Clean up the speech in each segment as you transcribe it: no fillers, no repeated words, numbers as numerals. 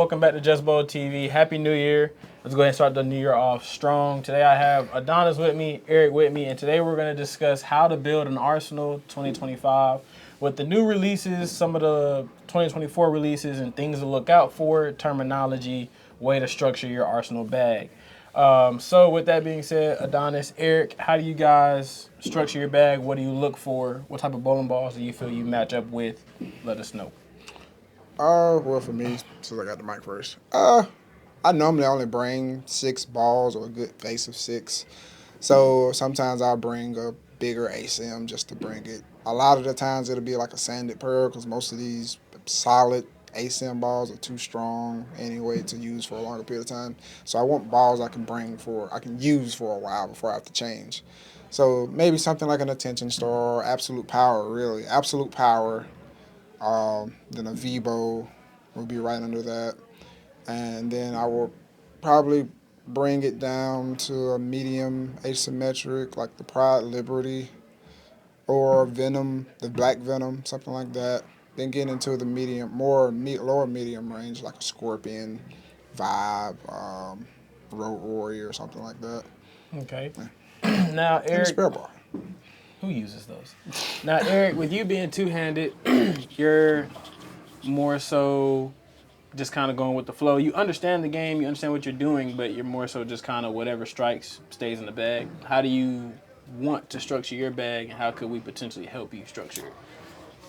Welcome back to Just Bowl TV. Happy New Year. Let's go ahead and start the new year off strong. Today I have Adonis with me, Eric with me, and today we're going to discuss how to build an Arsenal 2025 with the new releases, some of the 2024 releases, and things to look out for, terminology, way to structure your Arsenal bag. So with that being said, Adonis, Eric, how do you guys structure your bag? What do you look for? What type of bowling balls do you feel you match up with? Let us know. Well, for me, since I got the mic first, I normally only bring 6 balls or a good base of 6. So sometimes I'll bring a bigger ASIM just to bring it. A lot of the times it'll be like a sanded pearl because most of these solid ASIM balls are too strong anyway to use for a longer period of time. So I want balls I can use for a while before I have to change. So maybe something like an attention star, absolute power, really. Absolute power. Then a Vibo will be right under that. And then I will probably bring it down to a medium asymmetric, like the Pride Liberty or Venom, the Black Venom, something like that. Then get into the lower medium range, like a Scorpion, Vibe, Road Warrior, or something like that. Okay. Yeah. Now, And a Eric, spare bar. who uses those? Now, Eric, with you being two-handed, you're more so just kind of going with the flow. You understand the game, you understand what you're doing, but you're more so just kind of whatever strikes stays in the bag. How do you want to structure your bag, and how could we potentially help you structure it?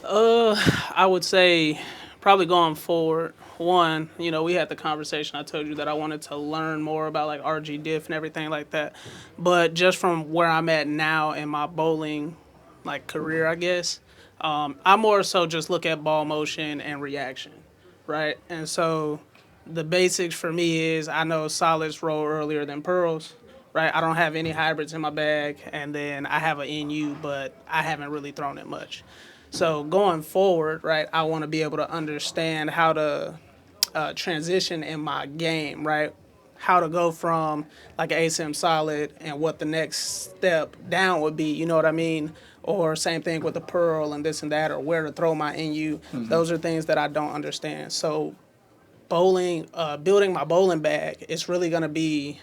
I would say probably going forward. One, we had the conversation. I told you that I wanted to learn more about like RG diff and everything like that. But just from where I'm at now in my bowling like career, I guess, I more so just look at ball motion and reaction, right? And so the basics for me is I know solids roll earlier than pearls, right? I don't have any hybrids in my bag, and then I have an NU, but I haven't really thrown it much. So going forward, right, I want to be able to understand how to transition in my game, right? How to go from like an ASIM solid and what the next step down would be, you know what I mean? Or same thing with the pearl and this and that, or where to throw my NU. Those are things that I don't understand. So building my bowling bag is really going to be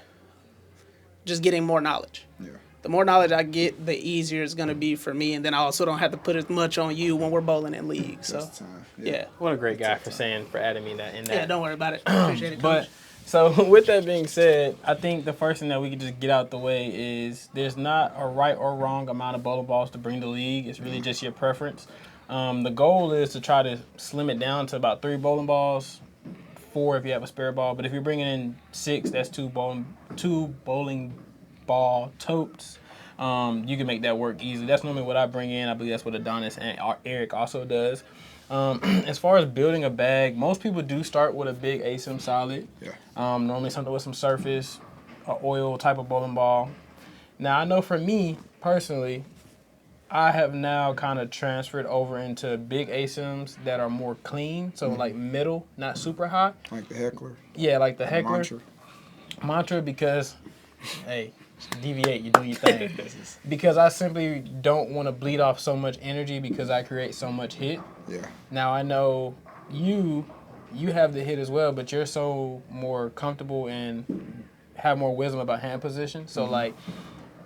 just getting more knowledge. Yeah. The more knowledge I get, the easier it's going to be for me. And then I also don't have to put as much on you when we're bowling in league. So, Just time. yeah. What a great guy for adding me that in that. Yeah, don't worry about it. Appreciate it, But Coach. so with that being said, I think the first thing that we can just get out the way is there's not a right or wrong amount of bowling balls to bring to league. It's really just your preference. The goal is to try to slim it down to about 3 bowling balls, 4 if you have a spare ball. But if you're bringing in 6, that's two bowling ball totes. You can make that work easily. That's normally what I bring in. I believe that's what Adonis and Eric also does. As far as building a bag, most people do start with a big ASIM solid. Yeah. Normally something with some surface, a oil type of bowling ball. Now I know for me personally, I have now kind of transferred over into big ASIMs that are more clean, so like middle, not super high. Like the Heckler. Yeah, like the Heckler mantra because, hey, deviate, you do your thing. Because I simply don't want to bleed off so much energy because I create so much hit. Yeah. Now I know you have the hit as well, but you're so more comfortable and have more wisdom about hand position. So like,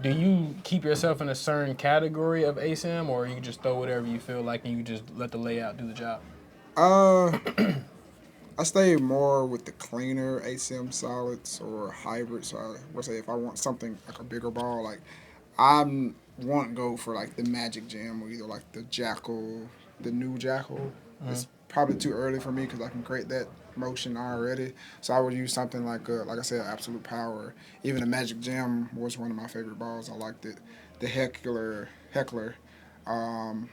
do you keep yourself in a certain category of ASIM, or you just throw whatever you feel like and you just let the layout do the job? Uh, I stay more with the cleaner ASIM solids or hybrids. So I would say if I want something like a bigger ball, like I won't go for like the Magic Jam or either like the Jackal, the new Jackal. It's probably too early for me because I can create that motion already. So I would use something like I said, Absolute Power. Even the Magic Jam was one of my favorite balls. I liked it. The Heckler, um,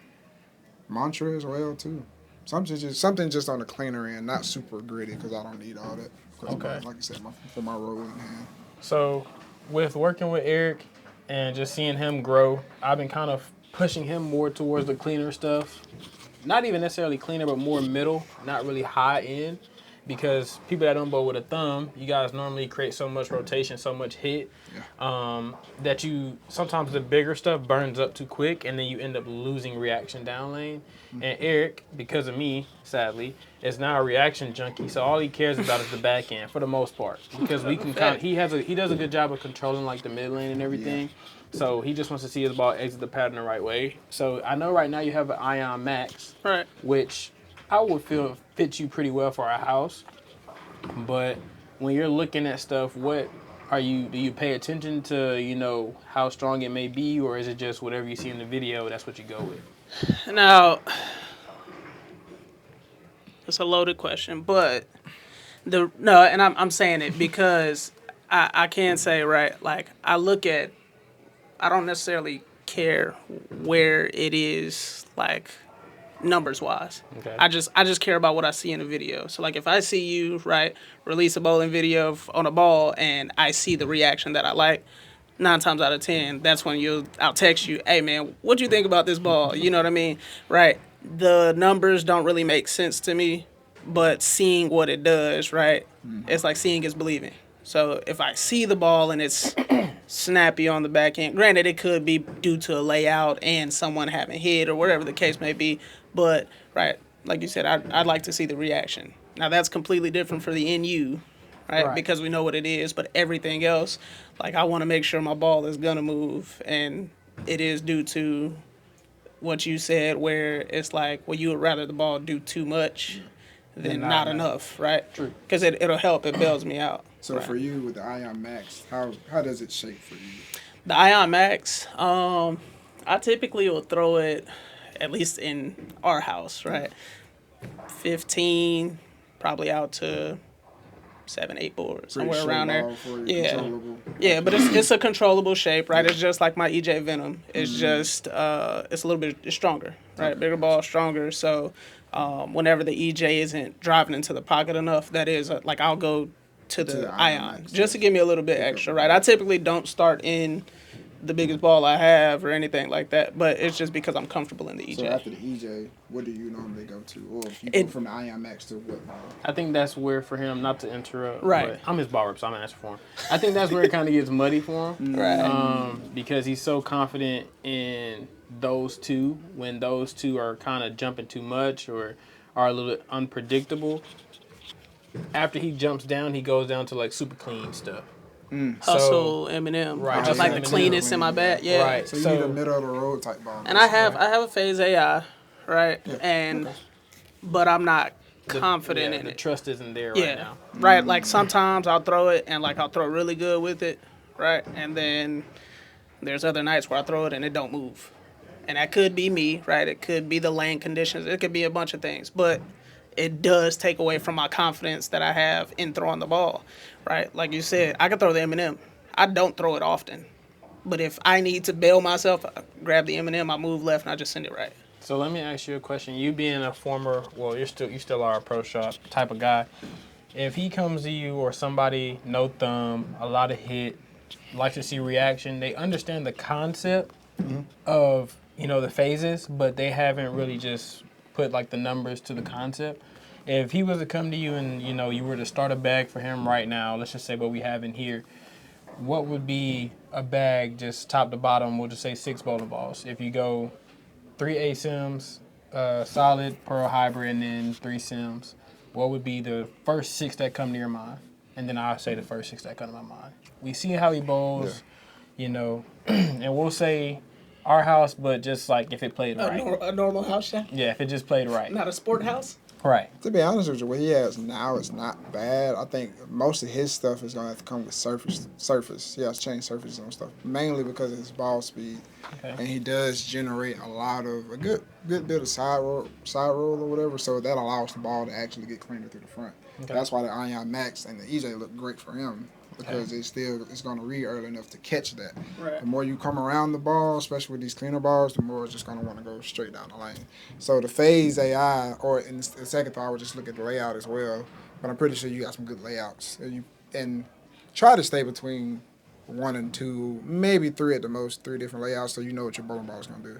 Mantra as well too. Something just on the cleaner end, not super gritty because I don't need all that. 'Cause Okay. like I said, for my rolling hand. So with working with Eric and just seeing him grow, I've been kind of pushing him more towards the cleaner stuff. Not even necessarily cleaner, but more middle, not really high end. because people that don't bowl with a thumb, you guys normally create so much rotation, so much hit, that you sometimes the bigger stuff burns up too quick, and then you end up losing reaction down lane. And Eric, because of me, sadly, is now a reaction junkie. So all he cares about is the back end for the most part, because we can kind of, he does a good job of controlling like the mid lane and everything. So he just wants to see his ball exit the pattern the right way. So I know right now you have an Ion Max, Right. which I would feel fits you pretty well for our house. But when you're looking at stuff, do you pay attention to, how strong it may be, or is it just whatever you see in the video, that's what you go with? Now, it's a loaded question, but and I'm saying it because I can say, right, like I don't necessarily care where it is, like numbers wise. Okay. I just care about what I see in the video. So like if I see you, right, release a bowling video on a ball and I see the reaction that I like, 9 times out of 10, that's when I'll text you, hey man, what'd you think about this ball? You know what I mean? Right. The numbers don't really make sense to me, but seeing what it does, right? It's like seeing is believing. So if I see the ball and it's snappy on the back end, granted it could be due to a layout and someone having hit or whatever the case may be, but right, like you said, I'd like to see the reaction. Now that's completely different for the NU, right? Because we know what it is, but everything else, like I want to make sure my ball is gonna move, and it is due to what you said, where it's like, well, you would rather the ball do too much than not enough, right? True. Because it'll help. It bails me out. So right. for you with the Ion Max, how does it shape for you? The Ion Max, I typically will throw it, at least in our house, right? 15, probably out to 7, 8 boards, somewhere around there. Yeah, yeah, but it's a controllable shape, right? It's just like my EJ Venom. It's just it's a little bit stronger, right? Bigger ball, stronger. So whenever the EJ isn't driving into the pocket enough, that is like I'll go to the Ion just to give me a little bit extra, right? I typically don't start in the biggest ball I have or anything like that, but it's just because I'm comfortable in the EJ. So after the EJ, what do you normally go to? Or if you go from the Ion Max to what ball? I think that's where for him, not to interrupt, Right. but I'm his ball rep, so I'm going to answer for him. I think that's where it kind of gets muddy for him. Right. Because he's so confident in those two, when those two are kind of jumping too much or are a little bit unpredictable. After he jumps down, he goes down to like super clean stuff. Hustle, Eminem, right, just like the Eminem. cleanest in my bat, yeah. Right. So you need a middle of the road type ball. And I have a phase AI, right? And but I'm not confident in the it. trust isn't there Yeah, right now. right. Like sometimes I'll throw it and like I'll throw really good with it, right? And then there's other nights where I throw it and it don't move, and that could be me, right? It could be the lane conditions. It could be a bunch of things, but it does take away from my confidence that I have in throwing the ball, right? Like you said, I can throw the M&M. I don't throw it often, but if I need to bail myself, I grab the M&M, I move left, and I just send it right. So let me ask you a question. You being a former, well, you still are a pro shop type of guy. If he comes to you or somebody, no thumb, a lot of hit, likes to see reaction, they understand the concept of, the phases, but they haven't really just put like the numbers to the concept. If he was to come to you and, you were to start a bag for him right now, let's just say what we have in here, what would be a bag just top to bottom, we'll just say 6 bowling balls. If you go 3 ASIMs, solid, pearl hybrid, and then 3 sims, what would be the first 6 that come to your mind? And then I'll say the first 6 that come to my mind. We see how he bowls, and we'll say our house, but just like if it played right. A normal house shop? Yeah, if it just played right. Not a sport house? Right. To be honest with you, what he has now is not bad. I think most of his stuff is going to have to come with surface. He has to change surfaces and stuff, mainly because of his ball speed. Okay. And he does generate a good bit of side roll or whatever, so that allows the ball to actually get cleaner through the front. Okay. That's why the Ion Max and the EJ look great for him, because it's going to read early enough to catch that. Right. The more you come around the ball, especially with these cleaner balls, the more it's just going to want to go straight down the lane. So the phase AI, or in the second thought, I would just look at the layout as well. But I'm pretty sure you got some good layouts. And try to stay between 1 and 2, maybe 3 at the most, 3 different layouts, so you know what your bowling ball is going to do.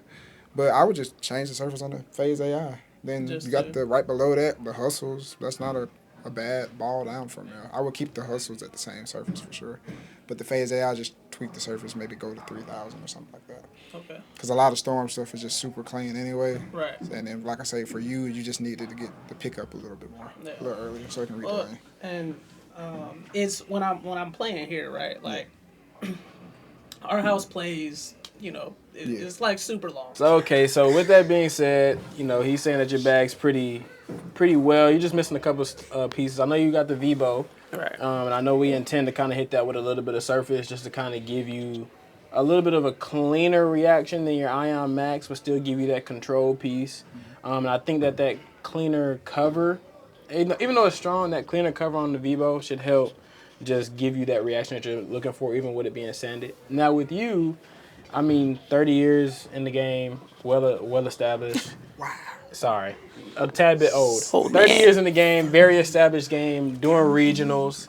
But I would just change the surface on the phase AI. Then Just you got the right below that, the hustles. That's not a a bad ball down from there. I would keep the hustles at the same surface for sure, but the phase A, I just tweak the surface, maybe go to 3,000 or something like that. Okay. Because a lot of storm stuff is just super clean anyway. Right. And then, like I say, for you, you just needed to get the pickup a little bit more, Yeah. a little earlier, so it can read the Well, lane. and it's when I'm playing here, right? Like our house plays, it's like super long. So okay, so with that being said, he's saying that your bag's pretty well. You're just missing a couple pieces. I know you got the Vibo, Right. and I know we intend to kind of hit that with a little bit of surface, just to kind of give you a little bit of a cleaner reaction than your Ion Max, but still give you that control piece. And I think that cleaner cover, even though it's strong, that cleaner cover on the Vibo should help just give you that reaction that you're looking for, even with it being sanded. Now with you, 30 years in the game, well established. Wow. Sorry, a tad bit old. Oh, 30 man. years in the game, very established game, doing regionals.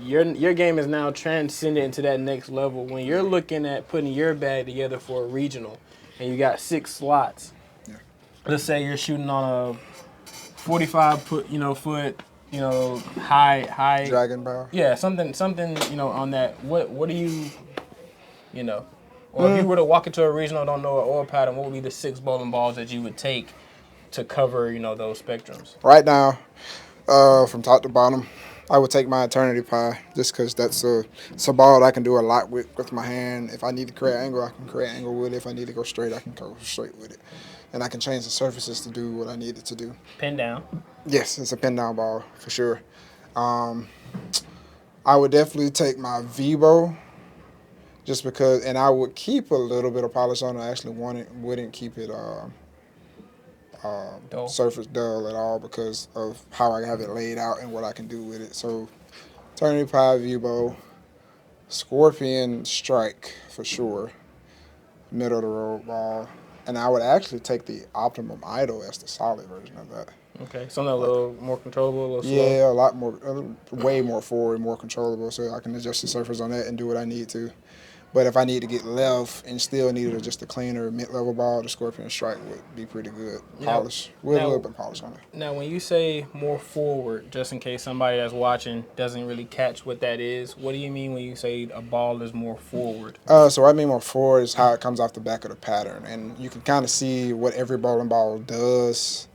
Your game is now transcended into that next level. When you're looking at putting your bag together for a regional, and you got 6 slots. Yeah. Let's say you're shooting on a 45 foot, high. Dragon ball. Yeah, something, on that. What do you, or if you were to walk into a regional, don't know an oil pattern, what would be the 6 bowling balls that you would take to cover, those spectrums? Right now, from top to bottom, I would take my Eternity Pie just because it's a ball that I can do a lot with my hand. If I need to create angle, I can create angle with it. If I need to go straight, I can go straight with it. And I can change the surfaces to do what I need it to do. Pin down. Yes, it's a pin down ball for sure. I would definitely take my Vibo just because, and I would keep a little bit of polish on it. I actually wouldn't keep it Dull. surface dull at all because of how I have it laid out and what I can do with it. So, Eternity Pie, Vibo, Scorpion Strike for sure, middle of the road ball, and I would actually take the Optimum Idol as the solid version of that. Okay, something a little more controllable, a little slow. Yeah, a lot more, way more forward, more controllable, so I can adjust the surface on that and do what I need to. But if I need to get left and still needed just a cleaner mid-level ball, the Scorpion Strike would be pretty good. Polish, with a little bit of polish on it. Now, when you say more forward, just in case somebody that's watching doesn't really catch what that is, what do you mean when you say a ball is more forward? So what I mean more forward is how it comes off the back of the pattern, and you can kind of see what every bowling ball does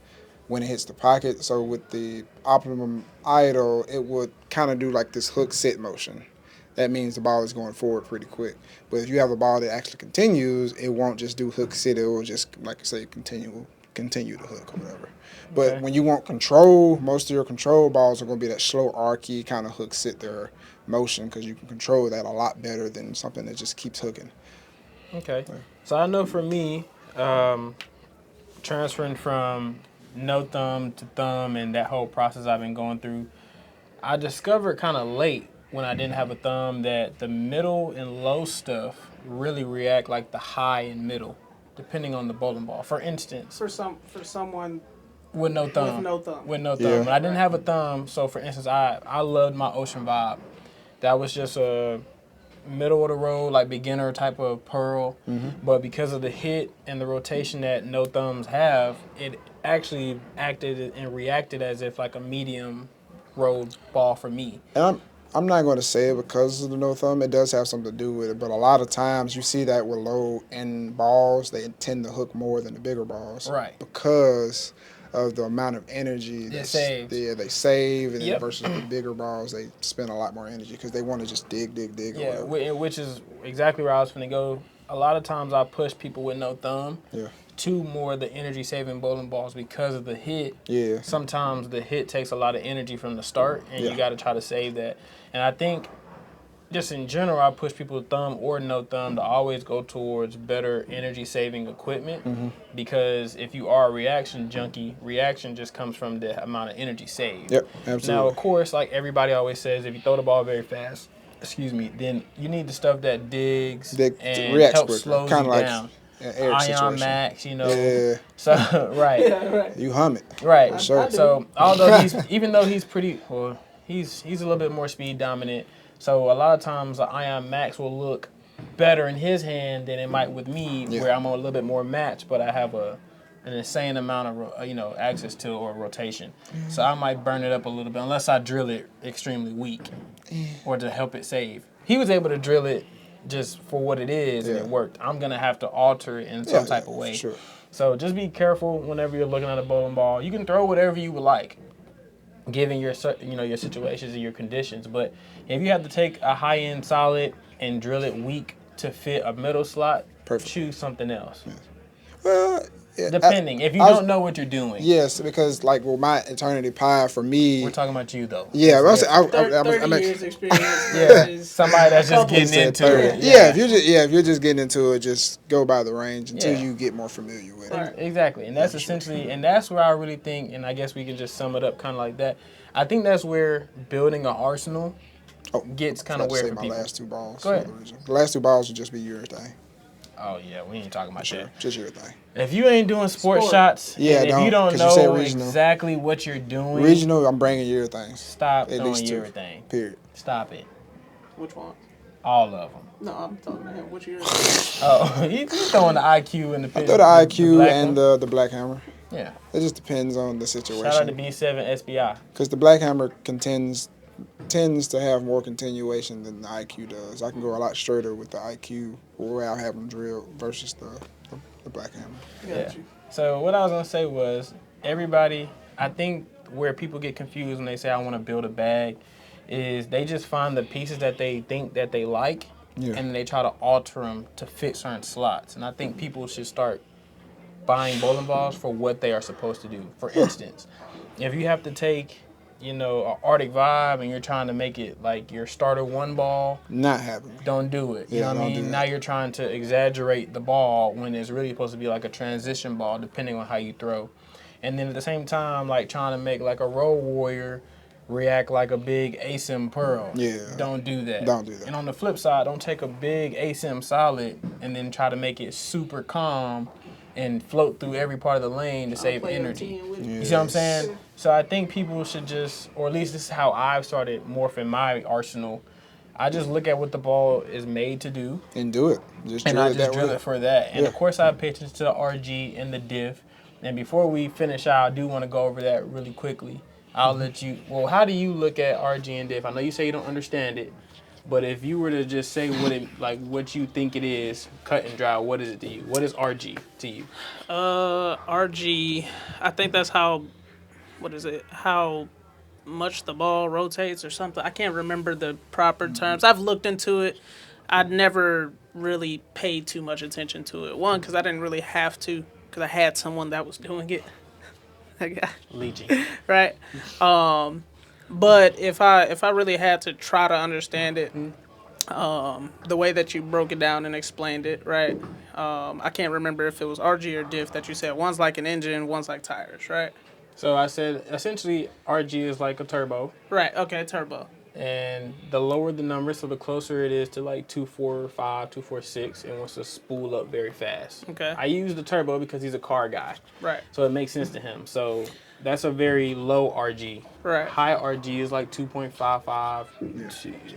when it hits the pocket. So with the Optimum Idol, it would kind of do like this hook sit motion. That means the ball is going forward pretty quick. But if you have a ball that actually continues, it won't just do hook sit. It will just, like I say, continue to hook or whatever. But Okay. when you want control, most of your control balls are going to be that slow archy kind of hook sit there motion because you can control that a lot better than something that just keeps hooking. Okay. So I know for me, transferring from no thumb to thumb and that whole process I've been going through, I discovered kind of late when I didn't have a thumb that the middle and low stuff really react like the high and middle, depending on the bowling ball. For instance, For someone with no thumb. with no thumb. With no thumb. Yeah. When I didn't have a thumb, so for instance, I loved my Ocean Vibe. That was just a middle of the road, like beginner type of pearl. But because of the hit and the rotation that no thumbs have, it actually acted and reacted as if like a medium road ball for me. And I'm not going to say it because of the no thumb. It does have something to do with it. But a lot of times you see that with low end balls, they tend to hook more than the bigger balls. Right. Because of the amount of energy It saves. they save, and then Yep. versus the bigger balls, they spend a lot more energy because they want to just dig. Or Yeah, whatever. which is exactly where I was going to go. A lot of times I push people with no thumb Yeah. to more of the energy saving bowling balls because of the hit. Yeah. Sometimes the hit takes a lot of energy from the start, and Yeah. you got to try to save that. And I think just in general, I push people with thumb or no thumb to always go towards better energy saving equipment because if you are a reaction junkie, reaction just comes from the amount of energy saved. Yep. Absolutely. Now, of course, like everybody always says, if you throw the ball very fast, then you need the stuff that digs and reacts helps quicker. slow you Kinda like down. an Eric situation. Ion Max, Yeah. So, right. Yeah, right. You hum it. Right. Sure. So although even though he's pretty, well, he's a little bit more speed dominant. So a lot of times the Ion Max will look better in his hand than it might with me, Yeah. where I'm a little bit more matched, but I have a an insane amount of access to or rotation. So I might burn it up a little bit unless I drill it extremely weak or to help it save. He was able to drill it just for what it is and it worked. I'm gonna have to alter it in some type of way. Sure. So just be careful whenever you're looking at a bowling ball. You can throw whatever you would like, given your your situations and your conditions. But if you have to take a high end solid and drill it weak to fit a middle slot, choose something else. Yeah. Well, depending if you don't know what you're doing. Yes, because like with my Eternity Pi, for me, we're talking about you though. Yeah, I 30 years experience. Yeah, somebody that's just getting into it. Yeah, if you're just getting into it, just go by the range until you get more familiar with it. Exactly, and that's essentially, and that's where I really think, and I guess we can just sum it up kind of like that. I think that's where building an arsenal gets kind of weird for people. My last two balls. Go ahead. The last two balls would just be your thing. Oh yeah, we ain't talking about that. Just your thing. If you ain't doing sport shots, and if you don't know exactly what you're doing, regional, I'm bringing your things. Stop doing your thing. Period. Stop it. Which one? All of them. No, I'm talking to him. What's yours? Oh, he's throwing the IQ and the. I throw the IQ and the Black Hammer. Yeah. It just depends on the situation. Shout out to B7 SBI. Because the Black Hammer tends to have more continuation than the IQ does. I can go a lot straighter with the IQ where I have them drilled versus the Black Hammer. Yeah. So what I was gonna say was everybody. I think where people get confused when they say I want to build a bag is they just find the pieces that they think that they like, and then they try to alter them to fit certain slots. And I think people should start buying bowling balls for what they are supposed to do. For instance, if you have to take an Arctic Vibe and you're trying to make it like your starter one ball, not happening. Don't do it. You know what I mean? Now you're trying to exaggerate the ball when it's really supposed to be like a transition ball, depending on how you throw. And then at the same time, like trying to make like a Road Warrior react like a big ASIM Pearl. Yeah. Don't do that. Don't do that. And on the flip side, don't take a big ASIM solid and then try to make it super calm and float through every part of the lane to save energy. You see what I'm saying? So I think people should just, or at least this is how I've started morphing my arsenal. I just look at what the ball is made to do. And do it. And I just drill it for that. And of course I pay attention to the RG and the diff. And before we finish out, I do want to go over that really quickly. I'll let you, how do you look at RG and diff? I know you say you don't understand it, but if you were to just say what you think it is, cut and dry, what is it to you? What is RG to you? RG, I think that's how much the ball rotates or something. I can't remember the proper terms. I've looked into it. I'd never really paid too much attention to it. One, because I didn't really have to, because I had someone that was doing it. Leeching. Right. But if I really had to try to understand it, the way that you broke it down and explained it, right? I can't remember if it was RG or diff that you said. One's like an engine, one's like tires, right? So I said essentially RG is like a turbo. Right. Okay, turbo. And the lower the number, so the closer it is to like 245, 246, it wants to spool up very fast. Okay. I use the turbo because he's a car guy. Right. So it makes sense to him. So that's a very low RG. Right. High RG is like 2.55,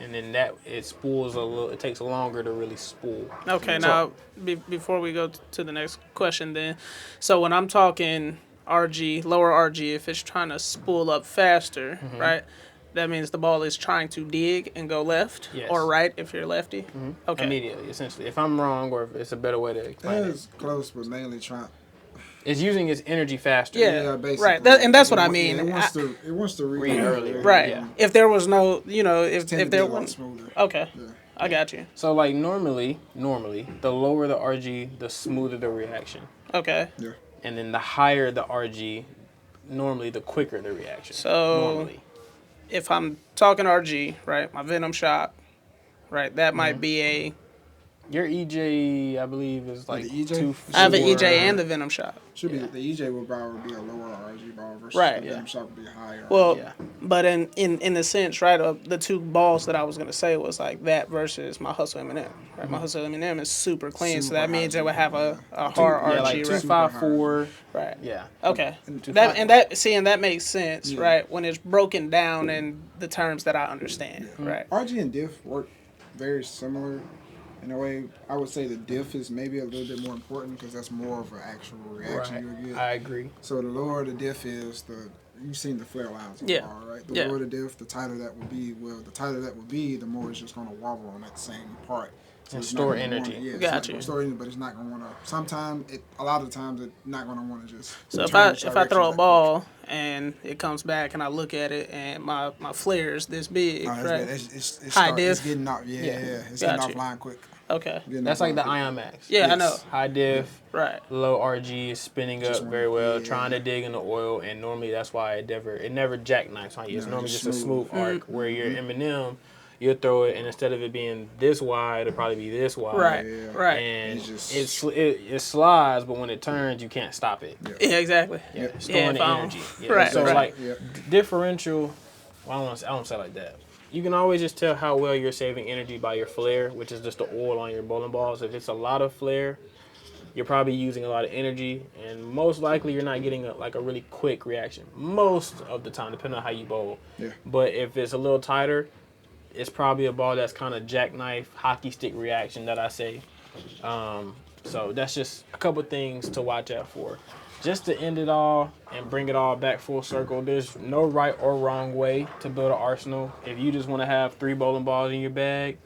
and then that it spools a little. It takes longer to really spool. Okay. Now, before we go to the next question, then, so when I'm talking RG, lower RG, if it's trying to spool up faster, right? That means the ball is trying to dig and go left or right if you're lefty. Okay. Immediately, essentially. If I'm wrong or if it's a better way to explain it. It's close, but mainly trying. It's using its energy faster. Yeah, basically. Right. And that's what I mean. It wants to read earlier. Right. Yeah. If there was no, if there was smoother. Okay. Yeah. I got you. So like normally, the lower the RG, the smoother the reaction. Okay. Yeah. And then the higher the RG, normally the quicker the reaction. So normally. If I'm talking RG, right, my Venom shot, right, that might be a... Your EJ, I believe, is like the EJ? 2. I have an EJ and the Venom shot. Should be the EJ would probably be a lower RG ball versus Right. the Venom shot would be higher. Well, but in the sense, right, of the two balls that I was gonna say was like that versus my Hustle M&M. Right, my Hustle M&M is super clean, so that means it would have a hard RG. Like 254. Right. Yeah. Okay. That makes sense, right? When it's broken down in the terms that I understand, right? RG and diff work very similar In a way, I would say the diff is maybe a little bit more important because that's more of an actual reaction Right. you'll get. I agree. So the lower the diff is, you've seen the flare lines on the Yeah. ball, right? The Yeah. lower the diff, the tighter that will be. Well, the tighter that will be, the more it's just going to wobble on that same part. So And it's not store gonna energy. Wanna, yeah, it's Got not you. gonna store energy, but it's not going to want to. Sometimes, a lot of the times, it's not going to want to just. So if turn I its throw direction a that quick. ball and it comes back and I look at it and my flare is this big, No, right? it's High It's diff? getting off. Yeah, Yeah. it's Got getting you. offline quick. Okay. Getting That's like offline the quick. Ion Max. Yeah, I Yes. know. High diff, Right. low RG is spinning Just up very wanna- well, yeah. trying to dig in the oil, and normally that's why it never jackknifes on you. It's No, normally it's just a smooth smooth. arc where your M&M, you'll throw it, and instead of it being this wide, it'll probably be this wide. Right. Yeah. Right. And It's just- it slides, but when it turns, you can't stop it. Yeah, exactly. Yeah, Yeah, storing if the I don't- energy. Yeah. Right, So right. like Yeah. differential. Well, I don't say it like that. You can always just tell how well you're saving energy by your flare, which is just the oil on your bowling balls. If it's a lot of flare, you're probably using a lot of energy, and most likely you're not getting a really quick reaction most of the time, depending on how you bowl. Yeah. But if it's a little tighter, it's probably a ball that's kind of jackknife, hockey stick reaction that I say. So that's just a couple things to watch out for. Just to end it all and bring it all back full circle, there's no right or wrong way to build an arsenal. If you just want to have 3 bowling balls in your bag,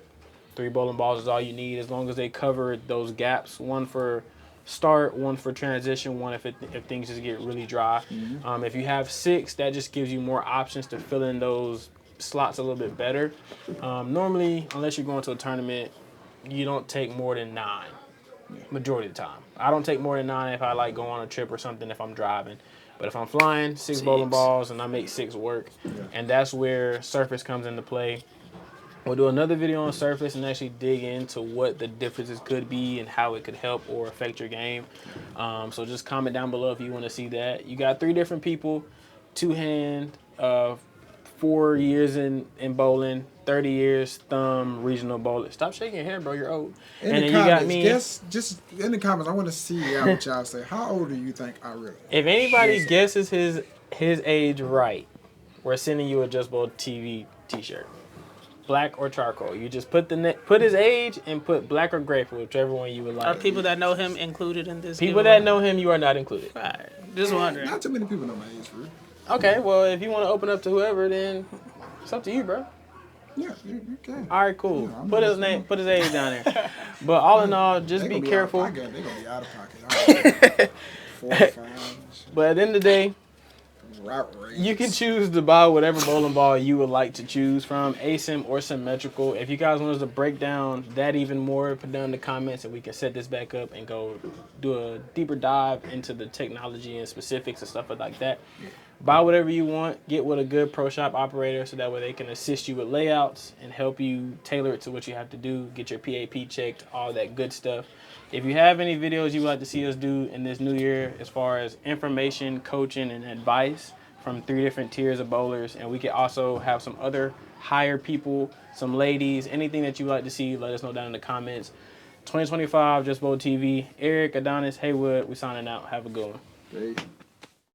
3 bowling balls is all you need, as long as they cover those gaps. One for start, one for transition, one if things just get really dry. If you have 6, that just gives you more options to fill in those slots a little bit better. Normally, unless you're going to a tournament, you don't take more than 9. Majority of the time. I don't take more than 9 if I like go on a trip or something if I'm driving. But if I'm flying, 6 bowling balls and I make 6 work. And that's where surface comes into play. We'll do another video on surface and actually dig into what the differences could be and how it could help or affect your game. So just comment down below if you want to see that. You got 3 different people, 2-hand, 4 years in bowling, 30 years thumb, regional bowler. Stop shaking your head, bro. You're old. In And the then comments, you got me. just in the comments, I want to see what y'all say. How old do you think I really am? If anybody guesses his age right, we're sending you a Just Bowl TV T-shirt, black or charcoal. You just put his age and put black or gray for whichever one you would Are like. people that know him included in this? People giveaway? that know him, you are not included. Right. Just wondering. Not too many people know my age, bro. Okay, well if you want to open up to whoever, then it's up to you, bro. Yeah, you can. All right, cool. Yeah, I'm Put his listening. name, put his age down there. But all in all, just They be gonna careful. They're gonna be out of pocket. 4 or 5. But at the end of the day, Route race. you can choose to buy whatever bowling ball you would like to choose from, ASIM or symmetrical. If you guys want us to break down that even more, put down in the comments and we can set this back up and go do a deeper dive into the technology and specifics and stuff like that. Buy whatever you want. Get with a good pro shop operator so that way they can assist you with layouts and help you tailor it to what you have to do. Get your PAP checked, all that good stuff. If you have any videos you would like to see us do in this new year as far as information, coaching, and advice from 3 different tiers of bowlers, and we can also have some other higher people, some ladies, anything that you would like to see, let us know down in the comments. 2025, Just Bowl TV. Eric, Adonis, Haywood, we signing out. Have a good one. Hey.